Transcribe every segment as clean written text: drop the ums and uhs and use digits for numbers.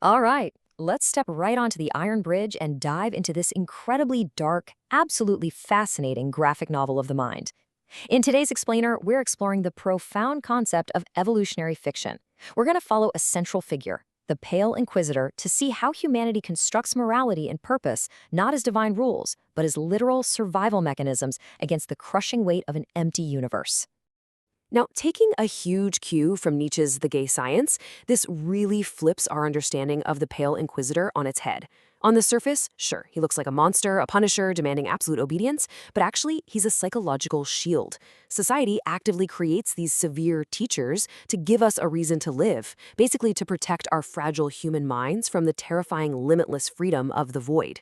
All right, let's step right onto the Iron Bridge and dive into this incredibly dark, absolutely fascinating graphic novel of the mind. In today's explainer, we're exploring the profound concept of evolutionary fiction. We're going to follow a central figure, the Pale Inquisitor, to see how humanity constructs morality and purpose not as divine rules, but as literal survival mechanisms against the crushing weight of an empty universe. Now, taking a huge cue from Nietzsche's The Gay Science, this really flips our understanding of the Pale Inquisitor on its head. On the surface, sure, he looks like a monster, a punisher, demanding absolute obedience, but actually, he's a psychological shield. Society actively creates these severe teachers to give us a reason to live, basically to protect our fragile human minds from the terrifying limitless freedom of the void.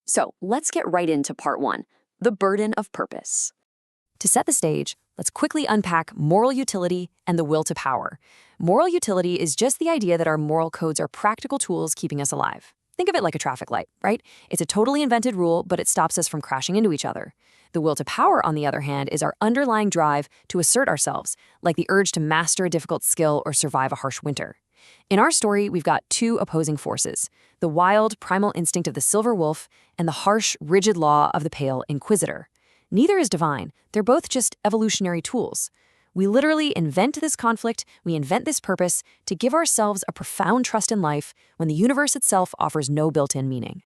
So let's get right into part one, the burden of purpose. To set the stage, let's quickly unpack moral utility and the will to power. Moral utility is just the idea that our moral codes are practical tools keeping us alive. Think of it like a traffic light, right? It's a totally invented rule, but it stops us from crashing into each other. The will to power, on the other hand, is our underlying drive to assert ourselves, like the urge to master a difficult skill or survive a harsh winter. In our story, we've got two opposing forces, the wild, primal instinct of the silver wolf and the harsh, rigid law of the Pale Inquisitor. Neither is divine, they're both just evolutionary tools. We literally invent this conflict, we invent this purpose to give ourselves a profound trust in life when the universe itself offers no built-in meaning.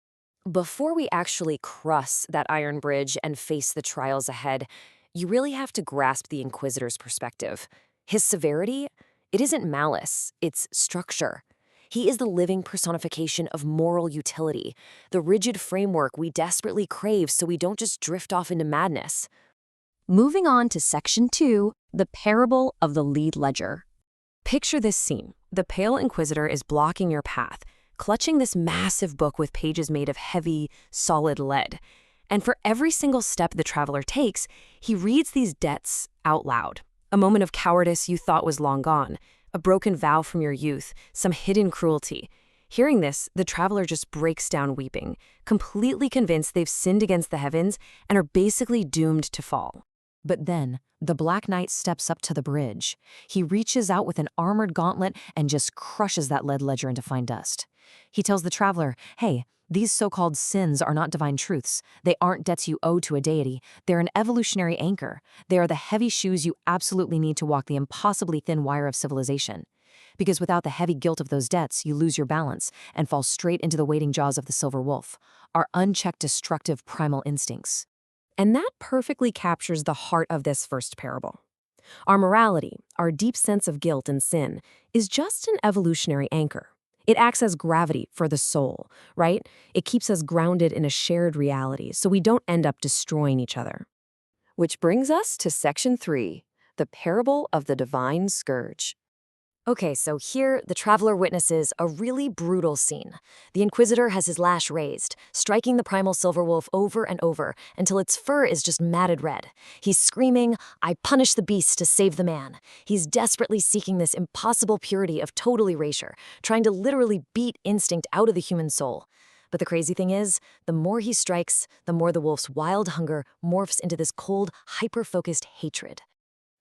Before we actually cross that iron bridge and face the trials ahead, you really have to grasp the Inquisitor's perspective. His severity, it isn't malice, it's structure. He is the living personification of moral utility, the rigid framework we desperately crave so we don't just drift off into madness. Moving on to section 2, the parable of the lead ledger. Picture this scene. The Pale Inquisitor is blocking your path, clutching this massive book with pages made of heavy, solid lead. And for every single step the traveler takes, he reads these debts out loud. A moment of cowardice you thought was long gone, a broken vow from your youth, some hidden cruelty. Hearing this, the traveler just breaks down weeping, completely convinced they've sinned against the heavens and are basically doomed to fall. But then, the Black Knight steps up to the bridge. He reaches out with an armored gauntlet and just crushes that lead ledger into fine dust. He tells the traveler, hey, these so-called sins are not divine truths. They aren't debts you owe to a deity. They're an evolutionary anchor. They are the heavy shoes you absolutely need to walk the impossibly thin wire of civilization. Because without the heavy guilt of those debts, you lose your balance and fall straight into the waiting jaws of the silver wolf, our unchecked destructive primal instincts. And that perfectly captures the heart of this first parable. Our morality, our deep sense of guilt and sin, is just an evolutionary anchor. It acts as gravity for the soul, right? It keeps us grounded in a shared reality so we don't end up destroying each other. Which brings us to section 3, the parable of the divine scourge. Okay, so here the traveler witnesses a really brutal scene. The Inquisitor has his lash raised, striking the primal silver wolf over and over until its fur is just matted red. He's screaming, I punish the beast to save the man. He's desperately seeking this impossible purity of total erasure, trying to literally beat instinct out of the human soul. But the crazy thing is, the more he strikes, the more the wolf's wild hunger morphs into this cold, hyper-focused hatred.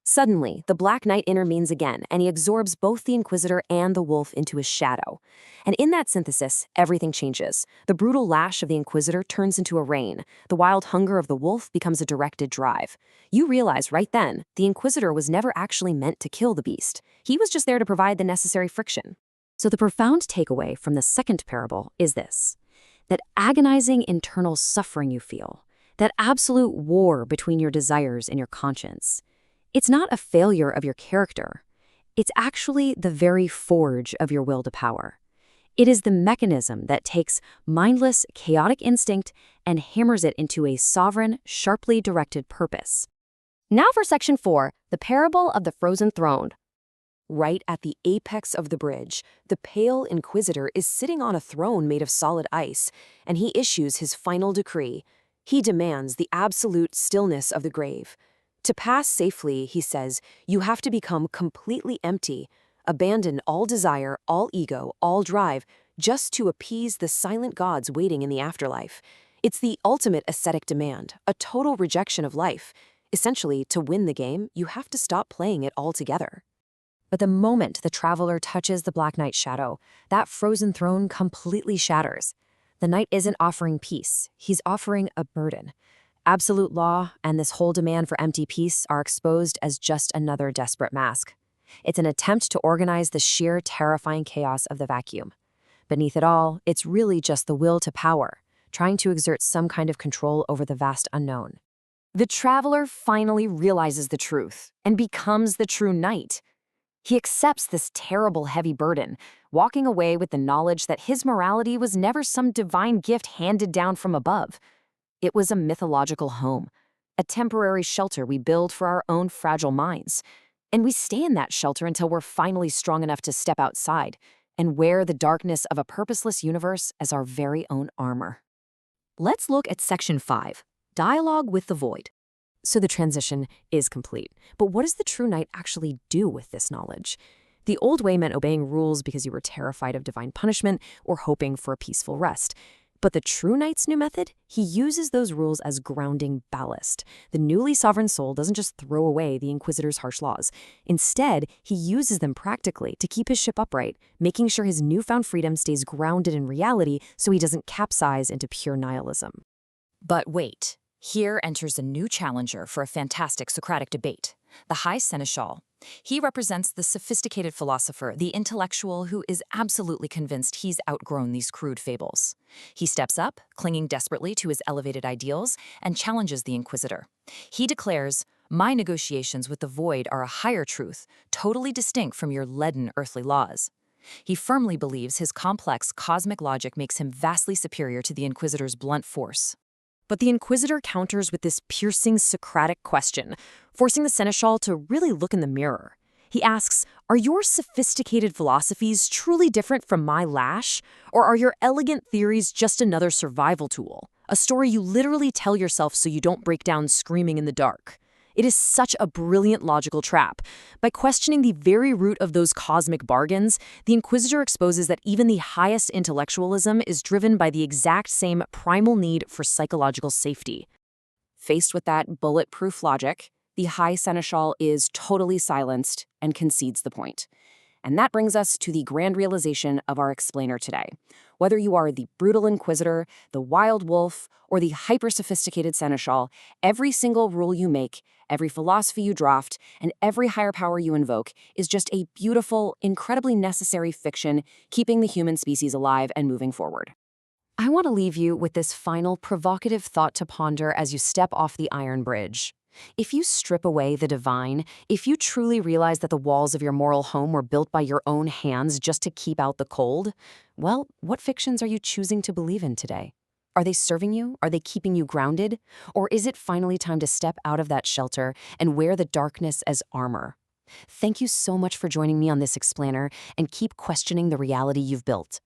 Suddenly, the Black Knight intervenes again, and he absorbs both the Inquisitor and the wolf into his shadow. And in that synthesis, everything changes. The brutal lash of the Inquisitor turns into a rein. The wild hunger of the wolf becomes a directed drive. You realize right then, the Inquisitor was never actually meant to kill the beast. He was just there to provide the necessary friction. So the profound takeaway from the second parable is this: that agonizing internal suffering you feel, that absolute war between your desires and your conscience, it's not a failure of your character. It's actually the very forge of your will to power. It is the mechanism that takes mindless, chaotic instinct and hammers it into a sovereign, sharply directed purpose. Now for section 4, the parable of the frozen throne. Right at the apex of the bridge, the Pale Inquisitor is sitting on a throne made of solid ice, and he issues his final decree. He demands the absolute stillness of the grave. To pass safely, he says, you have to become completely empty, abandon all desire, all ego, all drive, just to appease the silent gods waiting in the afterlife. It's the ultimate ascetic demand, a total rejection of life. Essentially, to win the game, you have to stop playing it altogether. But the moment the traveler touches the Black Knight shadow, that frozen throne completely shatters. The knight isn't offering peace, he's offering a burden. Absolute law and this whole demand for empty peace are exposed as just another desperate mask. It's an attempt to organize the sheer terrifying chaos of the vacuum. Beneath it all, it's really just the will to power, trying to exert some kind of control over the vast unknown. The traveler finally realizes the truth and becomes the true knight. He accepts this terrible, heavy burden, walking away with the knowledge that his morality was never some divine gift handed down from above. It was a mythological home, a temporary shelter we build for our own fragile minds. And we stay in that shelter until we're finally strong enough to step outside and wear the darkness of a purposeless universe as our very own armor. Let's look at Section 5, Dialogue with the Void. So the transition is complete. But what does the true knight actually do with this knowledge? The old way meant obeying rules because you were terrified of divine punishment or hoping for a peaceful rest. But the true knight's new method, he uses those rules as grounding ballast. The newly sovereign soul doesn't just throw away the Inquisitor's harsh laws. Instead, he uses them practically to keep his ship upright, making sure his newfound freedom stays grounded in reality so he doesn't capsize into pure nihilism. But wait, here enters a new challenger for a fantastic Socratic debate, the High Seneschal. He represents the sophisticated philosopher, the intellectual who is absolutely convinced he's outgrown these crude fables. He steps up, clinging desperately to his elevated ideals, and challenges the Inquisitor. He declares, "My negotiations with the void are a higher truth, totally distinct from your leaden earthly laws." He firmly believes his complex cosmic logic makes him vastly superior to the Inquisitor's blunt force. But the Inquisitor counters with this piercing Socratic question, forcing the Seneschal to really look in the mirror. He asks, are your sophisticated philosophies truly different from my lash? Or are your elegant theories just another survival tool? A story you literally tell yourself so you don't break down screaming in the dark? It is such a brilliant logical trap. By questioning the very root of those cosmic bargains, the Inquisitor exposes that even the highest intellectualism is driven by the exact same primal need for psychological safety. Faced with that bulletproof logic, the High Seneschal is totally silenced and concedes the point. And that brings us to the grand realization of our explainer today. Whether you are the brutal Inquisitor, the wild wolf, or the hyper-sophisticated Seneschal, every single rule you make, every philosophy you draft, and every higher power you invoke is just a beautiful, incredibly necessary fiction keeping the human species alive and moving forward. I want to leave you with this final provocative thought to ponder as you step off the Iron Bridge. If you strip away the divine, if you truly realize that the walls of your moral home were built by your own hands just to keep out the cold, well, what fictions are you choosing to believe in today? Are they serving you? Are they keeping you grounded? Or is it finally time to step out of that shelter and wear the darkness as armor? Thank you so much for joining me on this explainer, and keep questioning the reality you've built.